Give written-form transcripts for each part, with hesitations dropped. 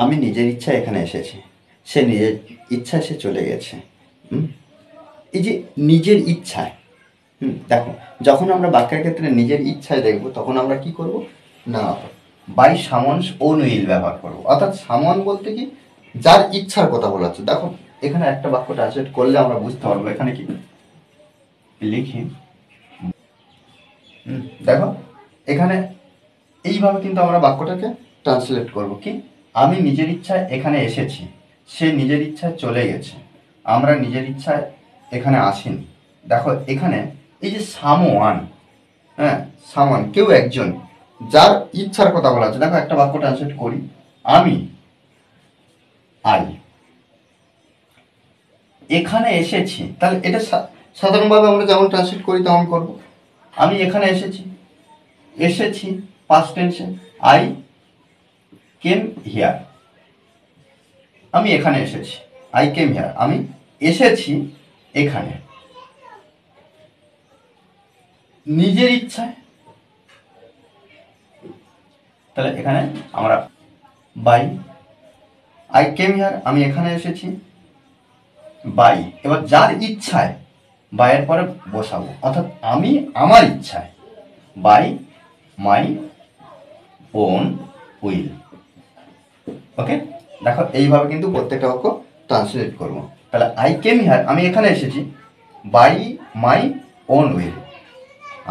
আমি নিজের ইচ্ছায় এখানে এসেছি, সে নিজের ইচ্ছায় সে চলে গেছে। এই যে নিজের ইচ্ছায়, দেখো যখন আমরা বাক্যের ক্ষেত্রে নিজের ইচ্ছায় দেখব তখন আমরা কি করব না বাই সামন্স ওন উইল ব্যবহার করব। অর্থাৎ সামন বলতে কি, যার ইচ্ছার কথা বলা হচ্ছে। দেখো এখানে একটা বাক্য ট্রান্সলেট করলে আমরা বুঝতে পারবো এখানে কি লিখি। দেখো এখানে এইভাবে কিন্তু আমরা বাক্যটাকে ট্রান্সলেট করব কি, আমি নিজের ইচ্ছায় এখানে এসেছি, সে নিজের ইচ্ছায় চলে গেছে, আমরা নিজের ইচ্ছায় এখানে আসিনি। দেখো এখানে এই যে সামওয়ান, সামওয়ান কেউ একজন, যার ইচ্ছার কথা বলা হচ্ছে। দেখো একটা বাক্য ট্রান্সলেট করি, আমি এখানে এসেছি। তাহলে এটা সাধারণভাবে আমরা যেমন ট্রান্সলেট করি তেমন করব। আমি এখানে এসেছি পাস্ট টেন্সে, আই কেম হিয়ার। আমি এখানে এসেছি, আই কেম হিয়ার, আমি এসেছি এখানে নিজের ইচ্ছায়। তাহলে এখানে আমরা বাই আই কেম হিয়ার, আমি এখানে এসেছি বাই, এবার যার ইচ্ছায় বাইয়ের পরে বসাবো, অর্থাৎ আমি আমার ইচ্ছায়, by my own will. Okay, দেখো এইভাবে কিন্তু প্রত্যেকটা বাক্য ট্রান্সলেট করবো। তাহলে আই কেম হিয়ার, আমি এখানে এসেছি বাই মাই ওন উইল,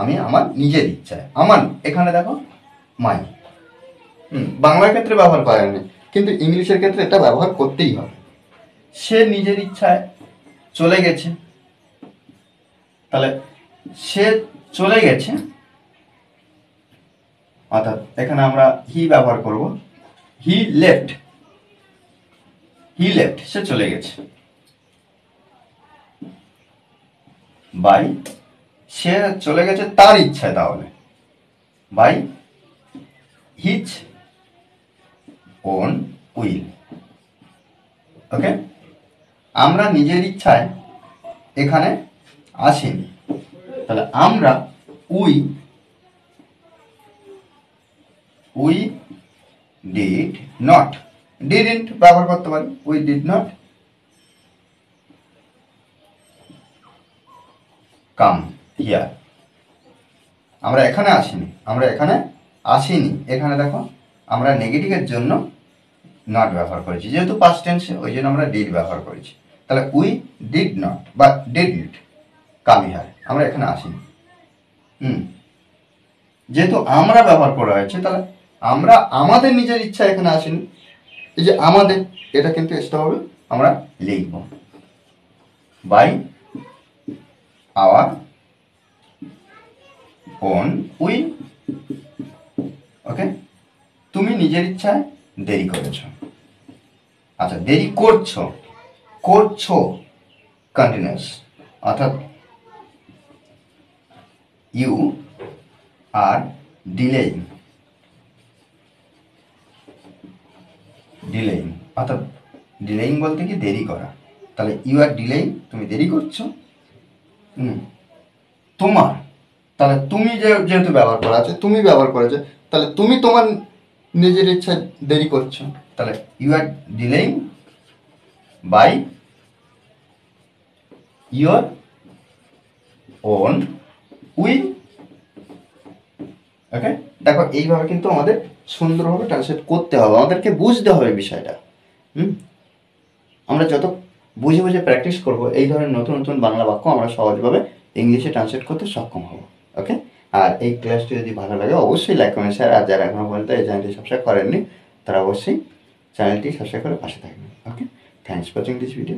আমি আমার নিজের ইচ্ছায়। আমার এখানে দেখো মাই, বাংলার ক্ষেত্রে ব্যবহার করা হয়নি, কিন্তু ইংলিশের ক্ষেত্রে এটা ব্যবহার করতেই হবে। সে নিজের ইচ্ছায় চলে গেছে, তাহলে সে চলে গেছে, অর্থাৎ এখানে আমরা হি ব্যবহার করব, হি লেফট, সে চলে গেছে বাই, সে চলে গেছে তার ইচ্ছায়, তাহলে বাই হিজ ওন উইল। ওকে, আমরা নিজের ইচ্ছায় এখানে আসিনি, তাহলে আমরা উই ডিড নট, ডিডন্ট ব্যবহার করতে পারি, we did not come here. আমরা এখানে আসিনি, এখানে দেখো আমরা নেগেটিভের জন্য নট ব্যবহার করেছি, যেহেতু পাস্ট টেন্সে ওই জন্য আমরা ডিড ব্যবহার করেছি। তাহলে উই ডিড নট বা ডিডন্ট কাম হিয়ার, আমরা এখানে আসিনি। যেহেতু আমরা ব্যবহার করা হয়েছে, তাহলে আমরা আমাদের নিজের ইচ্ছা এখানে আসিনি। এই যে আমাদের, এটা কিন্তু এক্সট্রা হবে, আমরা লিখব বাই আওয়ার ওন উইল। ওকে, তুমি নিজের ইচ্ছায় দেরি করেছো, আচ্ছা দেরি করছো কন্টিনিউয়াস, অর্থাৎ ইউ আর ডিলেইং, অর্থাৎ ডিলেইং বলতে কি দেরি করা। তাহলে ইউ আর ডিলেইং, তুমি দেরি করছো। তোমার, তাহলে তুমি যেহেতু ব্যবহার করা আছে, তুমি ব্যবহার করেছো, তাহলে তুমি তোমার নিজের ইচ্ছায় দেরি করছো। তাহলে you are delaying by your own will. Okay, দেখো এইভাবে কিন্তু আমাদের সুন্দরভাবে ট্রান্সলেট করতে হবে, আমাদেরকে বুঝতে হবে বিষয়টা। আমরা যত বুঝে বুঝে প্র্যাকটিস করব, এই ধরনের নতুন নতুন বাংলা বাক্য আমরা সহজভাবে ইংলিশে ট্রান্সলেট করতে সক্ষম হব। ওকে, আর এই ক্লাসটি যদি ভালো লাগে অবশ্যই লাইক কমেন্ট শেয়ার, আর যারা এখনো পর্যন্ত এই চ্যানেলটি সাবস্ক্রাইব করেননি তারা অবশ্যই চ্যানেলটি সাবস্ক্রাইব করে পাশে থাকবেন। Okay, thanks for watching this video.